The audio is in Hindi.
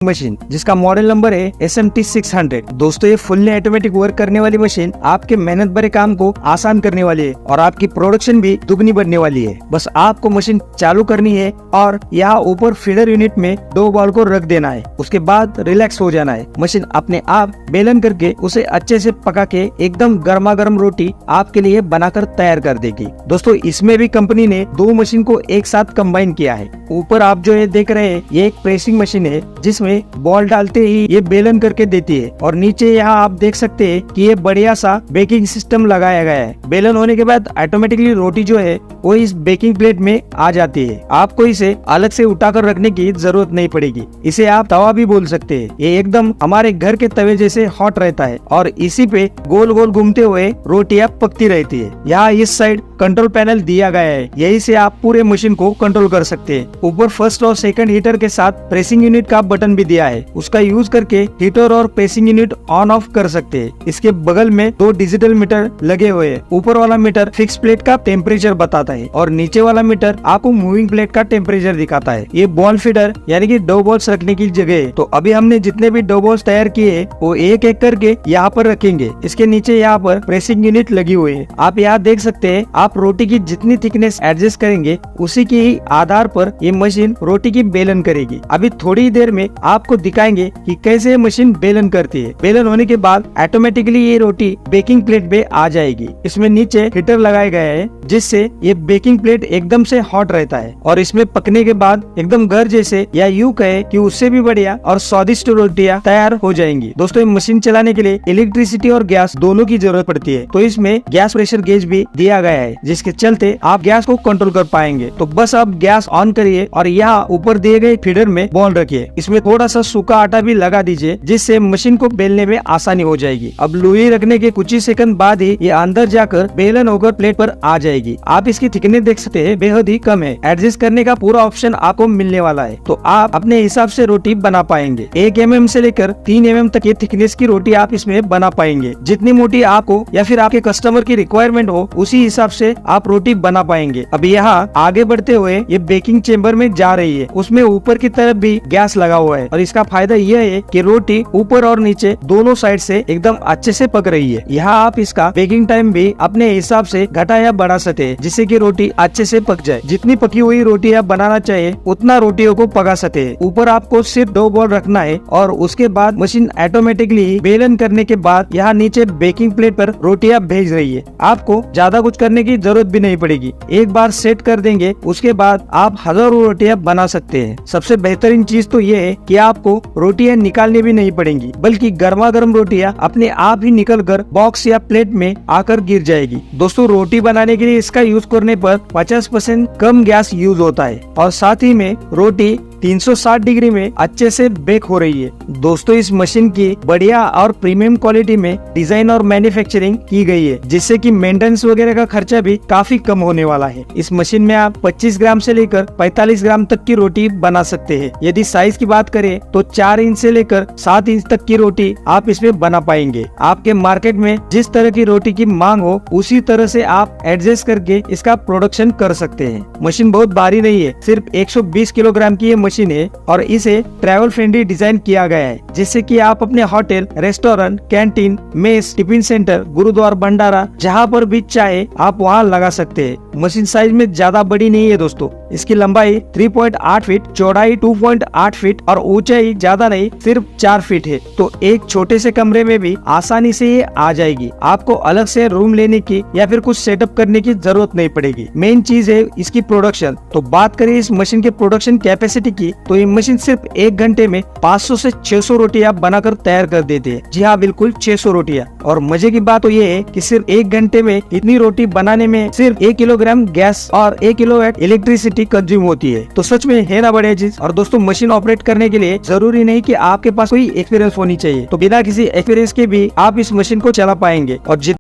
मशीन जिसका मॉडल नंबर है SMT600। दोस्तों ये फुल्ली ऑटोमेटिक वर्क करने वाली मशीन आपके मेहनत भरे काम को आसान करने वाली है और आपकी प्रोडक्शन भी दुगनी बढ़ने वाली है। बस आपको मशीन चालू करनी है और यहाँ ऊपर फीडर यूनिट में 2 बॉल को रख देना है। उसके बाद रिलैक्स हो जाना है। मशीन अपने आप बेलन करके उसे अच्छे से पका के एकदम गर्मा गर्म रोटी आपके लिए बनाकर तैयार कर देगी। दोस्तों इसमें भी कंपनी ने 2 मशीन को एक साथ कंबाइन किया है। ऊपर आप जो ये देख रहे हैं ये एक प्रेसिंग मशीन है जिसमें बॉल डालते ही ये बेलन करके देती है और नीचे यहाँ आप देख सकते हैं कि ये बढ़िया सा बेकिंग सिस्टम लगाया गया है। बेलन होने के बाद ऑटोमेटिकली रोटी जो है वो इस बेकिंग प्लेट में आ जाती है। आपको इसे अलग से उठाकर रखने की जरूरत नहीं पड़ेगी। इसे आप तवा भी बोल सकते हैं। ये एकदम हमारे घर के तवे जैसे हॉट रहता है और इसी पे गोल गोल घूमते हुए रोटियां पकती रहती है। यहाँ इस साइड कंट्रोल पैनल दिया गया है, यही से आप पूरे मशीन को कंट्रोल कर सकते हैं। ऊपर फर्स्ट और सेकंड हीटर के साथ प्रेसिंग यूनिट का बटन भी दिया है। उसका यूज करके हीटर और प्रेसिंग यूनिट ऑन ऑफ कर सकते हैं। इसके बगल में 2 डिजिटल मीटर लगे हुए हैं। ऊपर वाला मीटर फिक्स प्लेट का टेम्परेचर बताता है और नीचे वाला मीटर आपको मूविंग प्लेट का टेम्परेचर दिखाता है। ये बॉल फीडर यानी कि डो बॉल्स रखने की जगह है। तो अभी हमने जितने भी डो बॉल्स तैयार किए वो एक एक करके यहाँ पर रखेंगे। इसके नीचे यहाँ पर प्रेसिंग यूनिट लगी हुई है। आप यहाँ देख सकते हैं। आप रोटी की जितनी थिकनेस एडजस्ट करेंगे उसी के ही आधार पर ये मशीन रोटी की बेलन करेगी। अभी थोड़ी देर में आपको दिखाएंगे कि कैसे मशीन बेलन करती है। बेलन होने के बाद ऑटोमेटिकली ये रोटी बेकिंग प्लेट पे आ जाएगी। इसमें नीचे हीटर लगाए गए हैं जिससे ये बेकिंग प्लेट एकदम से हॉट रहता है और इसमें पकने के बाद एकदम घर जैसे या यूं कहे कि उससे भी बढ़िया और स्वादिष्ट रोटियां तैयार हो जाएंगी। दोस्तों ये मशीन चलाने के लिए इलेक्ट्रिसिटी और गैस दोनों की जरूरत पड़ती है। तो इसमें गैस प्रेशर गेज भी दिया गया है जिसके चलते आप गैस को कंट्रोल कर पाएंगे। तो बस आप गैस ऑन करिए और यहाँ ऊपर दिए गए फीडर में बॉल रखिए। इसमें थोड़ा सा सूखा आटा भी लगा दीजिए जिससे मशीन को बेलने में आसानी हो जाएगी। अब लोई रखने के कुछ ही सेकंड बाद ही ये अंदर जाकर बेलन होकर प्लेट पर आ जाएगी। आप इसकी थिकनेस देख सकते हैं, बेहद ही कम है। एडजस्ट करने का पूरा ऑप्शन आपको मिलने वाला है तो आप अपने हिसाब से रोटी बना पाएंगे। 1 mm से लेकर 3 mm तक ये थिकनेस की रोटी आप इसमें बना पाएंगे। जितनी मोटी आपको या फिर आपके कस्टमर की रिक्वायरमेंट हो उसी हिसाब से आप रोटी बना पाएंगे। अब यहाँ आगे बढ़ते हुए ये बेकिंग चेम्बर में जा रही है। उसमें ऊपर की तरफ भी गैस लगा हुआ है और इसका फायदा यह है कि रोटी ऊपर और नीचे दोनों साइड से एकदम अच्छे से पक रही है। यहाँ आप इसका बेकिंग टाइम भी अपने हिसाब से घटा या बढ़ा सकते हैं जिससे कि रोटी अच्छे से पक जाए। जितनी पकी हुई रोटी आप बनाना चाहिए उतना रोटियों को पका सकते हैं। ऊपर आपको सिर्फ 2 बॉल रखना है और उसके बाद मशीन ऑटोमेटिकली बेलन करने के बाद यहाँ नीचे बेकिंग प्लेट पर रोटियां भेज रही है। आपको ज्यादा कुछ करने की जरूरत भी नहीं पड़ेगी। एक बार सेट कर देंगे उसके बाद आप हजारों रोटियां बना सकते हैं। सबसे बेहतरीन चीज तो ये है कि आपको रोटियां निकालनी भी नहीं पड़ेंगी बल्कि गर्मा गर्म रोटियां अपने आप ही निकल कर बॉक्स या प्लेट में आकर गिर जाएगी। दोस्तों रोटी बनाने के लिए इसका यूज करने पर 50% कम गैस यूज होता है और साथ ही में रोटी 360 डिग्री में अच्छे से बेक हो रही है। दोस्तों इस मशीन की बढ़िया और प्रीमियम क्वालिटी में डिजाइन और मैन्युफैक्चरिंग की गई है जिससे कि मेंटेनेंस वगैरह का खर्चा भी काफी कम होने वाला है। इस मशीन में आप 25 ग्राम से लेकर 45 ग्राम तक की रोटी बना सकते हैं। यदि साइज की बात करें तो 4 इंच से लेकर 7 इंच तक की रोटी आप इसमें बना पाएंगे। आपके मार्केट में जिस तरह की रोटी की मांग हो उसी तरह से आप एडजस्ट करके इसका प्रोडक्शन कर सकते हैं। मशीन बहुत भारी नहीं है, सिर्फ 120 किलोग्राम की मशीन है और इसे ट्रैवल फ्रेंडली डिजाइन किया गया है जिससे कि आप अपने hotel, restaurant, canteen, mess, tiffin centre, gurdwara, भंडारा जहां पर भी चाहे आप वहां लगा सकते हैं। मशीन साइज में ज्यादा बड़ी नहीं है दोस्तों। इसकी लंबाई 3.8 फीट, चौड़ाई 2.8 फीट और ऊंचाई ज्यादा नहीं सिर्फ 4 फीट है। तो एक छोटे से कमरे में भी आसानी से ये आ जाएगी। आपको अलग से रूम लेने की या फिर कुछ सेटअप करने की जरूरत नहीं पड़ेगी। मेन चीज है इसकी प्रोडक्शन। तो बात करें इस मशीन के प्रोडक्शन कैपेसिटी की तो ये मशीन सिर्फ 1 घंटे में 500 से 600 रोटियां बनाकर तैयार कर देती है। जी हाँ, बिल्कुल 600 रोटियां। और मजे की बात तो ये है कि सिर्फ 1 घंटे में इतनी रोटी बनाने में सिर्फ 1 किलोग्राम गैस और 1 किलोवाट इलेक्ट्रिसिटी कंज्यूम होती है। तो सच में है ना बढ़िया चीज। और दोस्तों मशीन ऑपरेट करने के लिए जरूरी नहीं कि आपके पास कोई एक्सपीरियंस होनी चाहिए। तो बिना किसी एक्सपीरियंस के भी आप इस मशीन को चला पाएंगे और